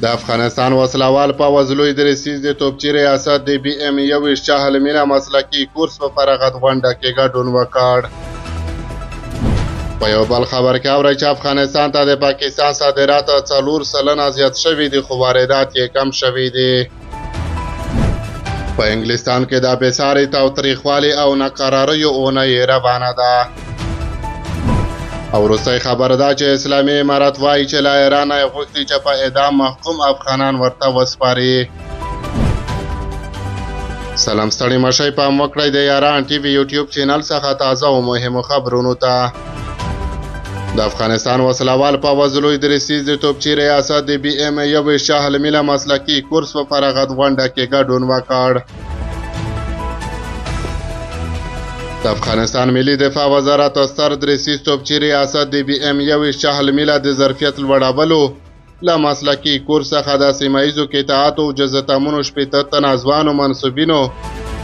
د افغانستان وسلوال پوځ لوی درسیز د توپچي ریاست د بي ام 21 شاهل مینا مسلکي کورس په فراغت غونډه کې ګډون وکړ. په یو بل خبر کې اورئ چې افغانستان ته د پاکستان صادرات 4 سلنه زیات شوي دي خو واردات یې کم شوي دي. په انګلستان کې د بېساري تاوتریخوالي او ناقراریو اونۍ روانه ده. او وروستۍ خبره ده چې اسلامي امارت وایي چې له ایران یې غوښتي چې په اعدام محکوم افغانان ورته وسپاري. سلام ستړي مشئ پام وکړئ د یاران ټي وي یوټیوب چینل څخه تازه او مهمو خبرونو ته. د افغانستان وسلوال پوځ لوی درسیز د توپچي ریاست د بي ام 21 شاهل مینا مسلکي کورس په فراغت غونډه کې ګډون وکړ. د افغانستان ملي دفاع وزارت ستر درسیز توپچي ریاست د بي ام 21 شاهل مینا د ظرفیت لوړولو له مسلکي کورس څخه د سیمه ییزو قطاعاتو جزتمونو 80 تنه ځوانو منصوبینو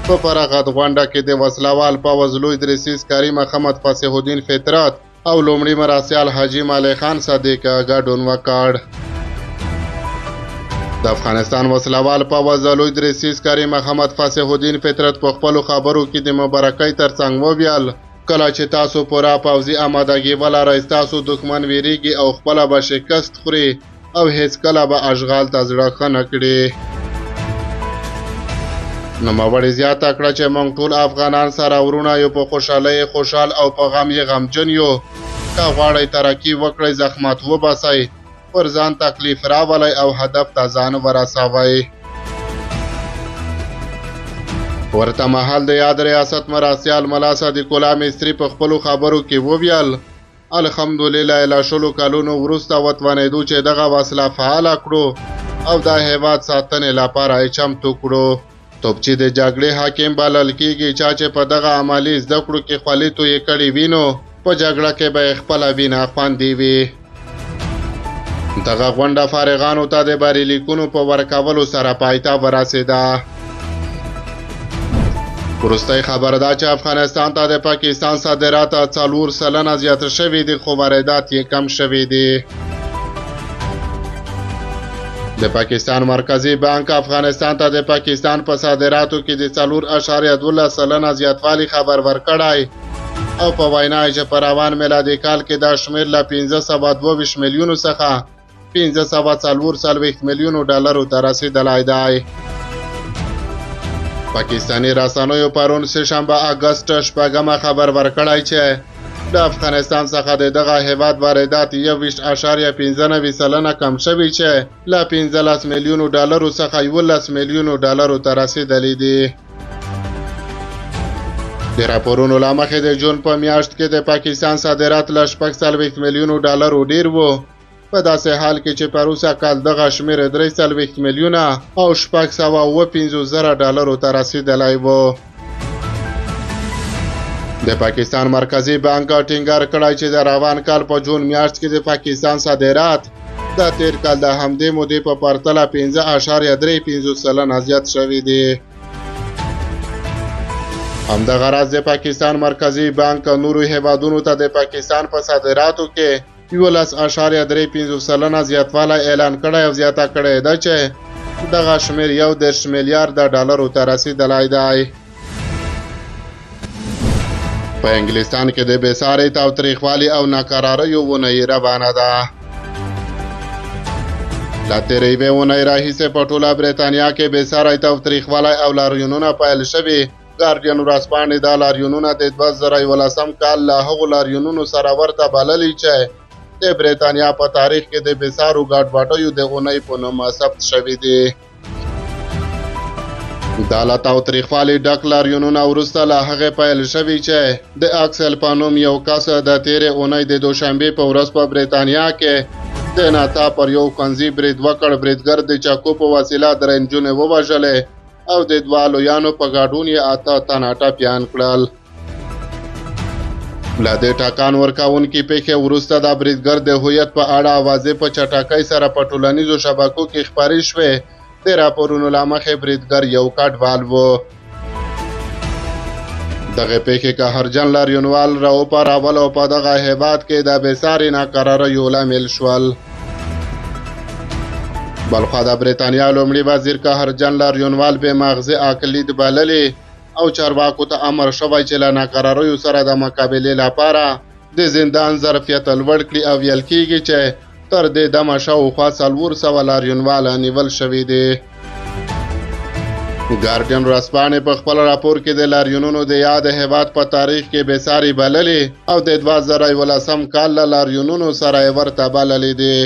په فراغت غونډه کې د وسلوال پوځ لوی درسیز کاري محمد فصیح الدین فطرت او لومړي مراسیال حاجي مالی خان صدیق ګډون وکړ. د افغانستان وسلوال پوځ لوی درسیز کاري محمد فصیح الدین فطرت په خپلو خبرو کې د مبارکۍ ترڅنګ وویل کله چې تاسو پوره پوځي آمادګي ولرئ ستاسو دښمن ویریږي او خپله به شکست خوري او هیڅکله به اشغال ته زړه ښه نه کړي. نوموړي زیاته کړه چې موږ ټول افغانان سره ورونه یو، په خوشحالۍ خوشحال او په غم یې غمجن یو. که غواړئ ترقي وکړئ زحمت وباسئ، پر ځان تکلیف راولئ او هدف ته ځان ورسوئ. ورته مهال د یاد ریاست مراسیال ملا صدیق الله مصري په خپلو خبرو کې وویل الحمدلله له 20 کلونو وروسته وتوانېدو چې دغه وسله فعاله کړو او د هېواد ساتنې لپاره یې چمتو کړو. توپچي د جګړې حاکم بلل کېږي چا چې په دغه عملي زده کړو کې خولې تویې کړې وي نو په جګړه کې به یې خپله وینه خوندي وي. دغه غونډه فارغانو ته د بریلیکونو په ورکولو سره پای ته ورسېده. وروستۍ خبره ده چې افغانستان ته د پاکستان صادرات 4 سلنه زیات شوي دي خو واردات یې کم شوي دي. د پاکستان مرکزی بانک افغانستان ته د پاکستان په صادراتو کې د 4.12 سلنه زیاتوالی خبر ورکړی او په وینا چې په روان میلادي کال کې دا شمېر له 522 میلیونو څخه 544 میلیونو ډالرو ته رسیدلی دی. پاکستانی رسنیو پرون سهشنبه اګست 8 خبر ورکړی چې د افغانستان څخه د دغه هیواد واردات 21.95 سلنه کم شوي چې له 15 میلیونو ډالرو څخه 11 میلیونو ډالرو ته رسیدلی دي. د راپورونو له مخې د جون په میاشت کې د پاکستان صادرات له 40 میلیونو ډالرو ډیر وو، په داسې حال کې چې پروسه کال دغه شمېر 43 میلیونه او 650 ډالرو ته رسیدلی وو. د پاکستان مرکزی بانک ټینګار کړی چې د روان کال په جون میاشت کې د پاکستان صادرات د تیر کال د همدې مودې په پرتله 5.35 سلنه زیات شوي دي. همدغه راز د پاکستان مرکزی بانک نورو هیوادونو ته د پاکستان په صادراتو کې 11.35 سلنه زیاتوالی اعلان کړی او زیاته کړې ده چې دغه شمېر 10 میلیارد ډالرو ته رسیدلی دی. په انګلستان کې د بېساري تاوتریخوالي او ناقراریو اونۍ روانه ده. له تېرې یوې اونۍ راهیسې په ټوله برېټانیا کې بېساری تاوتریخوالی او لاریونونه پیل شوي. ګارډین ورځپاڼې دا لاریونونه د 2011 کال له هغو لاریونونو سره ورته بللي چې د برېټانیا په تاریخ کې د بېسارو ګډوډیو د اونۍ په نوم ثبت شوي دي. دا له تاوتریخوالي ډک لاریونونه وروسته له هغې پیل شوي چې د اکسل په نوم یو کس د تېرې اونۍ د دوشنبې په ورځ په برېټانیا کې د ناڅاپ پر یو ښوونځي برید وکړ. بریدګر د چاقو په وسیله 3 نجونې ووژلې او د 2 لویانو په ګډون یې 8 تنه ټپیان کړل. له دې ټکان ورکوونکي پیښې وروسته د بریدګر د هویت په اړه اوازې په چټکۍ سره په ټولنیزو شبکو کې خپرې شوې. د راپورونو له مخې بریدګر یو کډوال و. دغه پیښې قهرجن لاریونوال راوپارول او په دغه هیواد کې د بېساري ناقراریو لامل شول. بلخوا د برېټانیا لومړي وزیر قهرجن لاریونوال بې مغزي اقلید بللې او چارواکو ته امر شوی چې له ناقراریو سره د مقابلې لپاره د زندان ظرفیت لوړ کړي او ویل کېږي چې تر دې دمه شاوخوا 400 لاریونوال نیول شوي دي. ګارډین ورځپاڼې په خپل راپور کې د لاریونونو د یاد هیواد په تاریخ کې بېساري بللې او د 2011 کال له لاریونونو سره یې ورته بللې دي.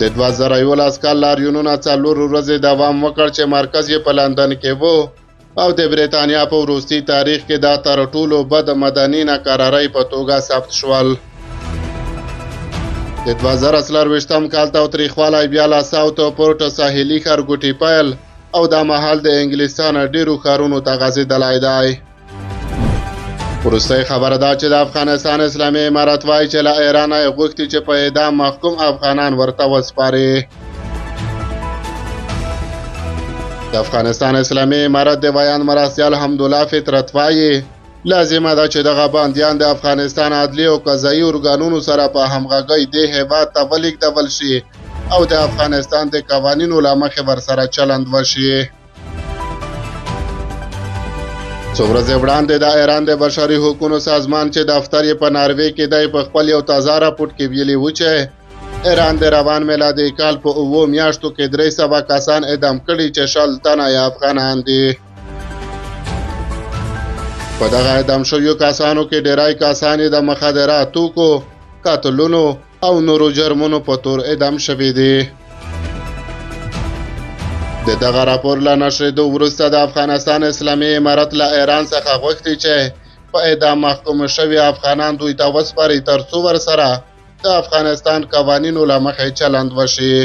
د 2011 کال لاریونونه 4 ورځې دوام وکړ چې مرکز یې په لندن کې و او د برېټانیا په وروستي تاریخ کې دا تر ټولو بد مدني ناقرارۍ په توګه ثبت شول. د 2024 کال تاوتریخوالی بیا له ساوت پورټ ساحلي ښارګوټي پیل او دا مهال د انګلستان ډیرو ښارونو ته غځېدلی دی. وروستۍ خبره ده چې د افغانستان اسلامي امارت وایي چې له ایرانه یې غوښتي چې په اعدام محکوم افغانان ورته وسپاري. د افغانستان اسلامي امارت د بیان مرستیال حمدالله فطرت وایي لازمه ده چې دغه بندیان د افغانستان عدلي او قضایي ارګانونو سره په همغږۍ دې هیواد ته ولېږدول شي او د افغانستان د قوانینو له مخې ورسره چلند وشي. څو ورځې وړاندې د ایران د بشري حقوقو سازمان چې دفتر یې په ناروې کې دی په خپل یو تازه راپورټ کې ویلي و چې ایران د روان میلادي کال په 7 میاشتو کې 300 کسان اعدام کړي چې 60 تنه یې افغانان دي. په دغه اعدام شویو کسانو کې ډیری کسان د مخدره توکو، قتلونو او نورو جرمونو په تور اعدام شوي دي. د دغه راپور له نشریدو وروسته د افغانستان اسلامي امارت له ایران څخه غوښتي چې په اعدام محکوم شوي افغانان دوی ته وسپاري تر څو ورسره د افغانستان قوانینو له مخې چلند وشي.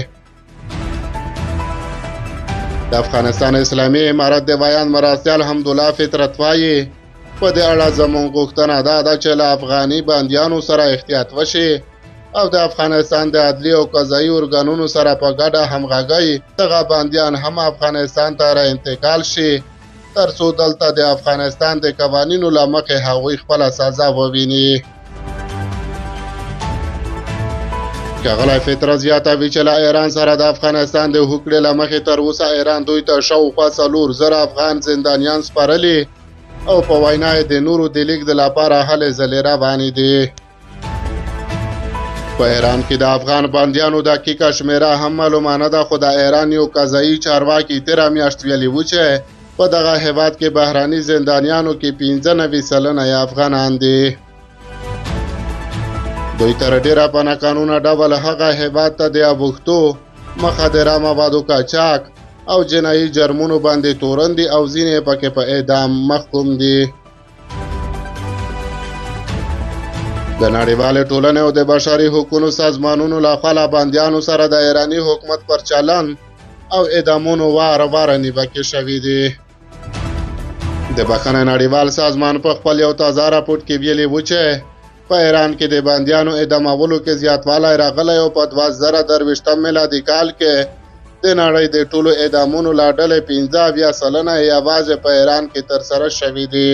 د افغانستان اسلامي امارت د بیان مرستیال حمدالله فطرت وایي په دې اړه زموږ غوښتنه دا ده چې له افغاني بندیانو سره احتیاط وشي او د افغانستان د عدلي او قضایي ارګانونو سره په ګډه همغږۍ دغه بندیان هم افغانستان ته را انتقال شي تر څو دلته د افغانستان د قوانینو له مخې هغوی خپله سزا وویني. ښاغلی فطرت زیاتوي چې له ایران سره د افغانستان د هوکړې له مخې تر اوسه ایران دوی ته شاوخوا 4,000 افغان زندانیان سپارلي او په وینا یې د نورو د لیږد لپاره هلې ځلې روانې دي. په ایران کې د افغان بندیانو دقیقه شمیره هم معلومه نه ده، خو د ایران یو قضایي چارواکي تېره میاشت ویلي و چې په دغه هیواد کې بهرني زندانیانو کې 95 سلنه یې افغانان دي. دوی تر ډیره په ناقانونه ډول هغه هیواد ته د ابوښتو، مخدره موادو قاچاق او جنایي جرمونو باندې تورن دي او ځینې پکې په اعدام محکوم دي. د نړیوالې ټولنې او د بشري حقوقو سازمانونو له خوا له بندیانو سره د ایراني حکومت پر چلند او اعدامونو واره واره نیوکې شوي دي. د بخښنې نړیوال سازمان په خپل یو تازه راپورټ کې ویلي و چې په ایران کې د بندیانو اعدامولو کې زیاتوالی راغلی او په 2023 میلادي کال کې د نړۍ د ټولو اعدامونو له ډلې 15 سلنه یې یوازې په ایران کې ترسره شوي دي.